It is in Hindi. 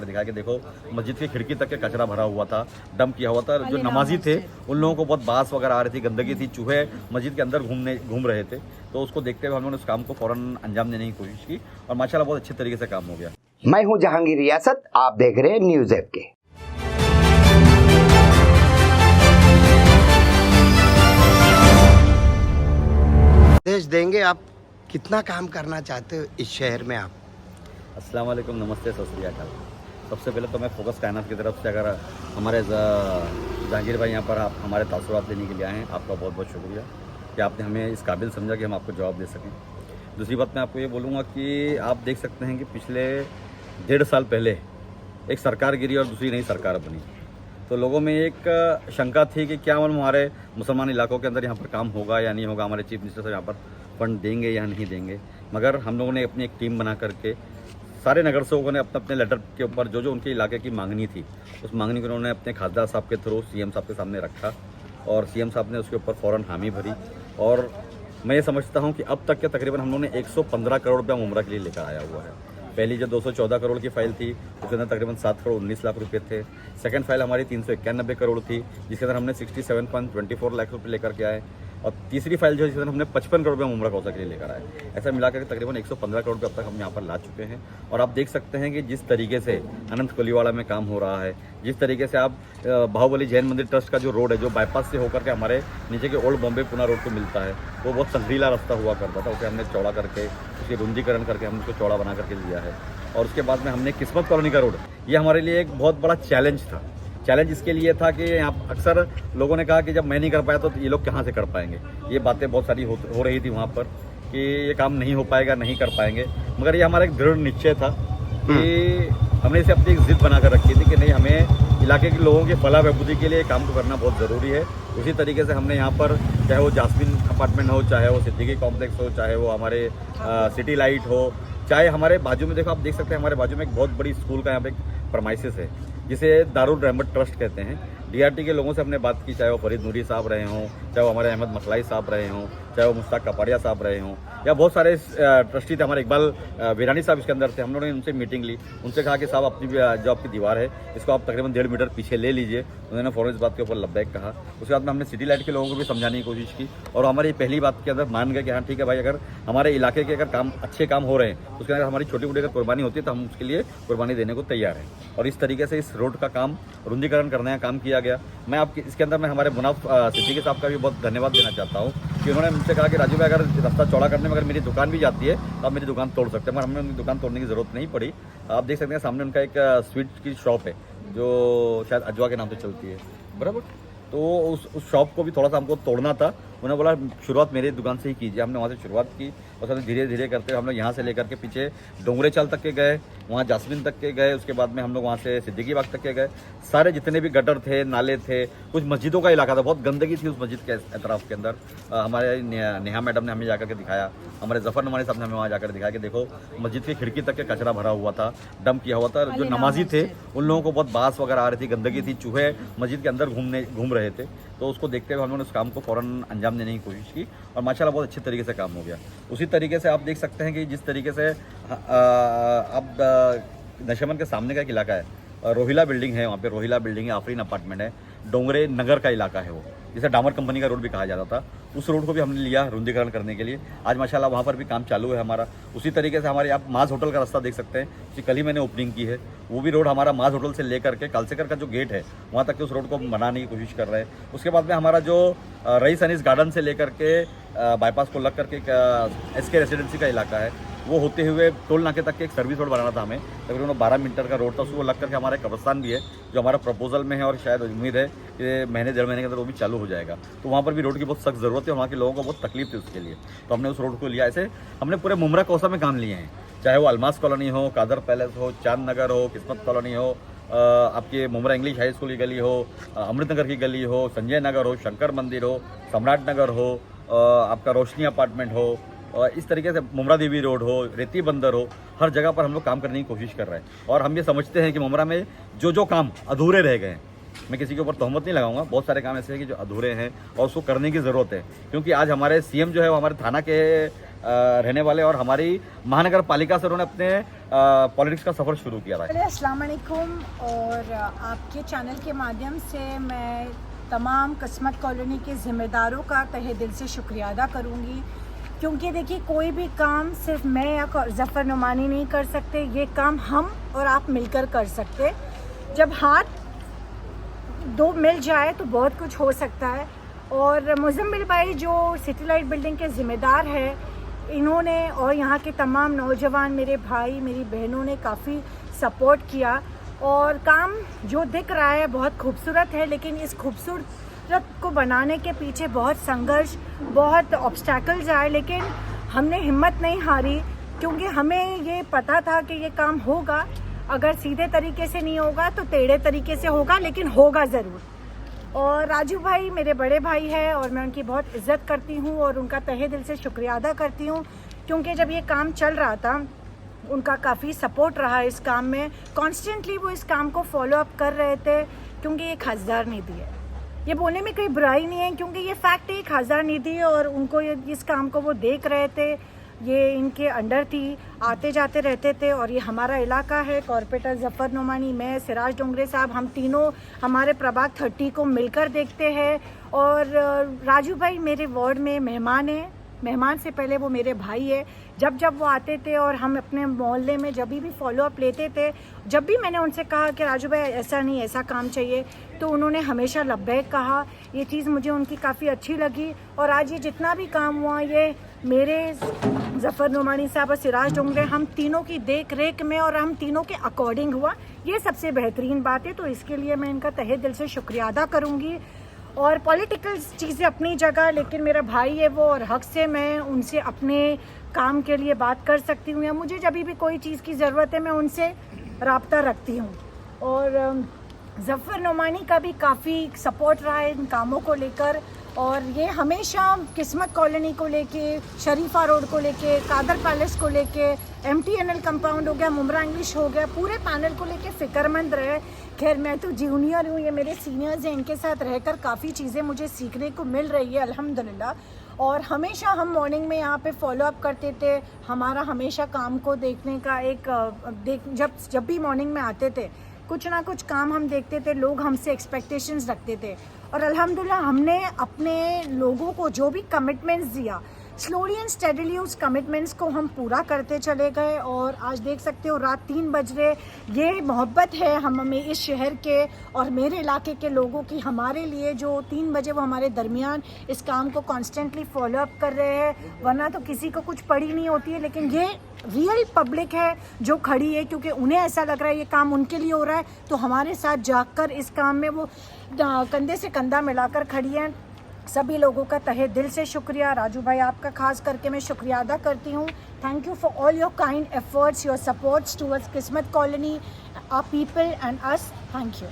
दिखा के देखो मस्जिद की खिड़की तक के कचरा भरा हुआ था, डंप किया हुआ था। जो नमाजी थे उन लोगों को बहुत बास वगैरह आ रही थी, गंदगी थी, चूहे मस्जिद के अंदर घूम रहे थे। तो उसको देखते हुए हम लोगों ने उस काम को फौरन अंजाम देने की कोशिश की और माशाल्लाह बहुत अच्छे तरीके से काम हो गया। मैं हूं जहांगीर रियासत, आप देख रहे हैं न्यूज़ ऐप के। देश देंगे, आप कितना काम करना चाहते हो इस शहर में आप? अस्सलाम वालेकुम, नमस्ते, सत श्री अकाल। सबसे पहले तो मैं फोकस कायनात की तरफ से अगर हमारे जहांगीर भाई यहाँ पर आप हमारे तासुरात लेने के लिए आए हैं, आपका बहुत बहुत शुक्रिया कि आपने हमें इस काबिल समझा कि हम आपको जवाब दे सकें। दूसरी बात मैं आपको ये बोलूँगा कि आप देख सकते हैं कि पिछले 1.5 साल पहले एक सरकार गिरी और दूसरी नई सरकार बनी, तो लोगों में एक शंका थी कि क्या हमारे मुसलमान इलाकों के अंदर यहाँ पर काम होगा या नहीं होगा, हमारे चीफ मिनिस्टर साहब यहाँ पर फंड देंगे या नहीं देंगे। मगर हम लोगों ने अपनी एक टीम बना करके सारे नगर सेवकों ने अपने अपने लेटर के ऊपर जो जो उनके इलाके की मांगनी थी, उस मांगनी को उन्होंने अपने खासदार साहब के थ्रू सीएम साहब के सामने रखा और सीएम साहब ने उसके ऊपर फ़ौरन हामी भरी। और मैं ये समझता हूँ कि अब तक के तकरीबन हम लोगों ने 115 करोड़ रुपया उम्रा के लिए लेकर आया हुआ है। पहली जो 214 करोड़ की फाइल थी उसके अंदर तकरीबन 7 करोड़ 19 लाख रुपए थे। सेकंड फाइल हमारी 391 करोड़ थी जिसके अंदर हमने 67.24 लाख रुपए लेकर के आए। और तीसरी फाइल जो है जिसके अंदर हमने 55 करोड़ रुपये उम्रा कौसा के लिए लेकर आए। ऐसा मिलाकर तकरीबन 115 करोड़ रुपये अब तक हम यहाँ पर ला चुके हैं। और आप देख सकते हैं कि जिस तरीके से अनंत कोलीवाड़ा में काम हो रहा है, जिस तरीके से आप बाहुबली जैन मंदिर ट्रस्ट का जो रोड है जो बाईपास से होकर के हमारे नीचे के ओल्ड बॉम्बे पुणे रोड को मिलता है, वो बहुत संगरीला रास्ता हुआ करता था, उसे हमने चौड़ा करके उसकी रुंदीकरण करके हम उसको चौड़ा बना करके दिया है। और उसके बाद में हमने किस्मत कॉलोनी का रोड, ये हमारे लिए एक बहुत बड़ा चैलेंज था। चैलेंज इसके लिए था कि यहाँ अक्सर लोगों ने कहा कि जब मैं नहीं कर पाया तो ये लोग कहाँ से कर पाएंगे। ये बातें बहुत सारी हो रही थी वहाँ पर कि ये काम नहीं हो पाएगा, नहीं कर पाएंगे। मगर ये हमारा एक दृढ़ निश्चय था कि हमने इसे अपनी एक जिद बनाकर रखी थी कि नहीं, हमें इलाके के लोगों की फलाह बहबूदी के लिए काम को करना बहुत ज़रूरी है। उसी तरीके से हमने यहाँ पर चाहे वो जास्मिन अपार्टमेंट हो, चाहे वो सिद्दीकी कॉम्प्लेक्स हो, चाहे वो हमारे सिटी लाइट हो, चाहे हमारे बाजू में देखो, आप देख सकते हैं हमारे बाजू में एक बहुत बड़ी स्कूल का यहाँ पे एक प्रमाइसिस है जिसे दारुल रहमत ट्रस्ट कहते हैं। डीआरटी के लोगों से हमने बात की, चाहे वो फरीद नूरी साहब रहे हों, चाहे वो हमारे अहमद मखलाई साहब रहे हों, चाहे वो मुश्ताक कपाड़िया साहब रहे हों, या बहुत सारे ट्रस्टी थे, हमारे इकबाल वीरानी साहब इसके अंदर थे। हम लोगों ने उनसे मीटिंग ली, उनसे कहा कि साहब अपनी जो आपकी दीवार है इसको आप तकरीबन 1.5 मीटर पीछे ले लीजिए। उन्होंने फ़ौरन इस बात के ऊपर लब्बैक कहा। उसके बाद में हमने सिटी लाइट के लोगों को भी समझाने की कोशिश की और हमारी पहली बात के अंदर मान गए कि हाँ ठीक है भाई, अगर हमारे इलाके के अगर काम अच्छे काम हो रहे हैं उसके अंदर हमारी छोटी मोटी अगर कुर्बानी होती है तो हम उसके लिए कुर्बानी देने को तैयार हैं। और इस तरीके से इस रोड का काम रुंदीकरण करने का काम किया गया। मैं आपके इसके अंदर मैं हमारे मुनाफ सिद्दीकी साहब का भी बहुत धन्यवाद देना चाहता हूँ कि उन्होंने मुझसे कहा कि राजू भाई, अगर रास्ता चौड़ा करने में अगर मेरी दुकान भी जाती है तो आप मेरी दुकान तोड़ सकते हैं। मगर हमें उनकी दुकान तोड़ने की ज़रूरत नहीं पड़ी। आप देख सकते हैं सामने उनका एक स्वीट की शॉप है जो शायद अजवा के नाम से चलती है, बराबर। तो उस शॉप को भी थोड़ा सा हमको तोड़ना था। उन्होंने बोला शुरुआत मेरी दुकान से ही कीजिए। हमने वहाँ से शुरुआत की और साथ धीरे धीरे करते हम लोग यहाँ से लेकर के पीछे डोंगरे चाल तक के गए, वहाँ जास्मिन तक के गए, उसके बाद में हम लोग वहाँ से सिद्दीकी बाग तक के गए। सारे जितने भी गटर थे, नाले थे, कुछ मस्जिदों का इलाका था, बहुत गंदगी थी उस मस्जिद के एतराफ़ के अंदर। हमारे नेहा मैडम ने हमें जाकर के दिखाया, हमारे जफ़र नमानी साहब ने हमें वहाँ जाकर दिखाया कि देखो मस्जिद की खिड़की तक के कचरा भरा हुआ था, डंप किया हुआ था। जो नमाजी थे उन लोगों को बहुत बास वगैरह आ रही थी, गंदगी थी, चूहे मस्जिद के अंदर घूम रहे थे। तो उसको देखते हुए हम लोगों ने उस काम को फ़ौरन अंजाम देने की कोशिश की और माशाल्लाह बहुत अच्छे तरीके से काम हो गया। उसी तरीके से आप देख सकते हैं कि जिस तरीके से अब नशमन के सामने का एक इलाका है, रोहिला बिल्डिंग है, वहाँ पे रोहिला बिल्डिंग है, आफरीन अपार्टमेंट है, डोंगरे नगर का इलाका है वो, जिसे डामर कंपनी का रोड भी कहा जाता था। उस रोड को भी हमने लिया रुंदीकरण करने के लिए। आज माशाल्लाह वहाँ पर भी काम चालू है हमारा। उसी तरीके से हमारे आप माज होटल का रास्ता देख सकते हैं, उसकी कल ही मैंने ओपनिंग की है। वो भी रोड हमारा माज होटल से लेकर के कालसेकर का जो गेट है वहाँ तक के उस रोड को बनाने की कोशिश कर रहे हैं। उसके बाद में हमारा जो रईस अनीस गार्डन से लेकर के बाईपास को लग करके SK रेसिडेंसी का इलाका है, वो होते हुए टोल नाके तक के एक सर्विस रोड बनाना था हमें। तकरीबन 12 मीटर का रोड था, उसको लग करके हमारा कब्रस्तान भी है जो हमारा प्रपोजल में है और शायद उम्मीद है कि महीने 1.5 महीने के अंदर वो भी चालू हो जाएगा। तो वहाँ पर भी रोड की बहुत सख्त ज़रूरत है, वहाँ के लोगों को बहुत तकलीफ थी उसके लिए, तो हमने उस रोड को लिया। ऐसे हमने पूरे मुमरा कौसा में काम लिए हैं, चाहे वो अलमास कॉलोनी हो, कादर पैलेस हो, चांद नगर हो, किस्मत कॉलोनी हो, आपके मुमरा इंग्लिश हाई स्कूल की गली हो, अमृत नगर की गली हो, संजय नगर हो, शंकर मंदिर हो, सम्राट नगर हो, आपका रोशनी अपार्टमेंट हो, और इस तरीके से मुमरा देवी रोड हो, रेती बंदर हो, हर जगह पर हम लोग काम करने की कोशिश कर रहे हैं। और हम ये समझते हैं कि मुमरा में जो काम अधूरे रह गए हैं, मैं किसी के ऊपर तोहमत नहीं लगाऊंगा, बहुत सारे काम ऐसे हैं कि जो अधूरे हैं और उसको करने की ज़रूरत है। क्योंकि आज हमारे सीएम जो है वो हमारे थाना के रहने वाले और हमारी महानगर पालिका से उन्होंने अपने पॉलिटिक्स का सफ़र शुरू किया था। अस्सलाम वालेकुम। और आपके चैनल के माध्यम से मैं तमाम किस्मत कॉलोनी के ज़िम्मेदारों का तहे दिल से शुक्रिया अदा करूँगी, क्योंकि देखिए कोई भी काम सिर्फ मैं या ज़फ़र नुमानी नहीं कर सकते, ये काम हम और आप मिलकर कर सकते। जब हाथ दो मिल जाए तो बहुत कुछ हो सकता है। और मुज़म्मिल भाई जो सिटी लाइट बिल्डिंग के ज़िम्मेदार है, इन्होंने और यहाँ के तमाम नौजवान मेरे भाई मेरी बहनों ने काफ़ी सपोर्ट किया और काम जो दिख रहा है बहुत खूबसूरत है, लेकिन इस खूबसूरत को बनाने के पीछे बहुत संघर्ष, बहुत ऑब्स्टैकल्स आए, लेकिन हमने हिम्मत नहीं हारी, क्योंकि हमें ये पता था कि ये काम होगा। अगर सीधे तरीके से नहीं होगा तो टेढ़े तरीके से होगा, लेकिन होगा ज़रूर। और राजू भाई मेरे बड़े भाई हैं और मैं उनकी बहुत इज़्ज़त करती हूँ और उनका तहे दिल से शुक्रिया अदा करती हूँ, क्योंकि जब ये काम चल रहा था उनका काफ़ी सपोर्ट रहा इस काम में। कॉन्स्टेंटली वो इस काम को फॉलो अप कर रहे थे, क्योंकि ये 1000 निधि है। ये बोलने में कोई बुराई नहीं है, क्योंकि ये फैक्ट है 1000 निधि है और उनको इस काम को वो देख रहे थे। ये इनके अंडर थी, आते जाते रहते थे। और ये हमारा इलाका है, कॉर्पोरेटर ज़फ़र नुमानी, मैं, सिराज डोंगरे साहब, हम तीनों हमारे प्रभाग 30 को मिलकर देखते हैं। और राजू भाई मेरे वार्ड में मेहमान हैं, मेहमान से पहले वो मेरे भाई है। जब वो आते थे और हम अपने मोहल्ले में जब भी फॉलो अप लेते थे, जब भी मैंने उनसे कहा कि राजू भाई ऐसा नहीं, ऐसा काम चाहिए, तो उन्होंने हमेशा लब्बैक कहा। ये चीज़ मुझे उनकी काफ़ी अच्छी लगी। और आज ये जितना भी काम हुआ, ये मेरे ज़फ़र नुमानी साहब और सिराज डोंगरे, हम तीनों की देख रेख में और हम तीनों के अकॉर्डिंग हुआ। ये सबसे बेहतरीन बात है, तो इसके लिए मैं इनका तहे दिल से शुक्रिया अदा करूँगी। और पॉलिटिकल चीज़ें अपनी जगह, लेकिन मेरा भाई है वो, और हक से मैं उनसे अपने काम के लिए बात कर सकती हूँ, या मुझे जब भी कोई चीज़ की ज़रूरत है मैं उनसे राब्ता रखती हूँ। और ज़फ़र नुमानी का भी काफ़ी सपोर्ट रहा है इन कामों को लेकर, और ये हमेशा किस्मत कॉलोनी को लेके, शरीफा रोड को लेके, कादर पैलेस को लेके, MTNL कंपाउंड हो गया, मुमरा इंग्लिश हो गया, पूरे पैनल को लेके फ़िक्रमंद रहे। खैर मैं तो जूनियर हूँ, ये मेरे सीनियर्स हैं, इनके साथ रहकर काफ़ी चीज़ें मुझे सीखने को मिल रही है अल्हम्दुलिल्लाह। और हमेशा हम मॉर्निंग में यहाँ पे फॉलो अप करते थे। हमारा हमेशा काम को देखने का एक जब भी मॉर्निंग में आते थे, कुछ ना कुछ काम हम देखते थे, लोग हमसे एक्सपेक्टेशंस रखते थे, और अल्हम्दुलिल्लाह हमने अपने लोगों को जो भी कमिटमेंट्स दिया, स्लोली एंड स्टेडीली उस कमिटमेंट्स को हम पूरा करते चले गए। और आज देख सकते हो रात 3 बज रहे, ये मोहब्बत है हमें इस शहर के और मेरे इलाके के लोगों की हमारे लिए, जो 3 बजे वो हमारे दरमियान इस काम को कॉन्स्टेंटली फॉलो अप कर रहे हैं। वरना तो किसी को कुछ पड़ी नहीं होती है, लेकिन ये रियल पब्लिक है जो खड़ी है, क्योंकि उन्हें ऐसा लग रहा है ये काम उनके लिए हो रहा है, तो हमारे साथ जाकर इस काम में वो कंधे से कंधा मिलाकर खड़ी हैं। सभी लोगों का तहे दिल से शुक्रिया। राजू भाई आपका खास करके मैं शुक्रिया अदा करती हूँ। Thank you for all your kind efforts, your supports towards Kismat colony, our people and us. Thank you.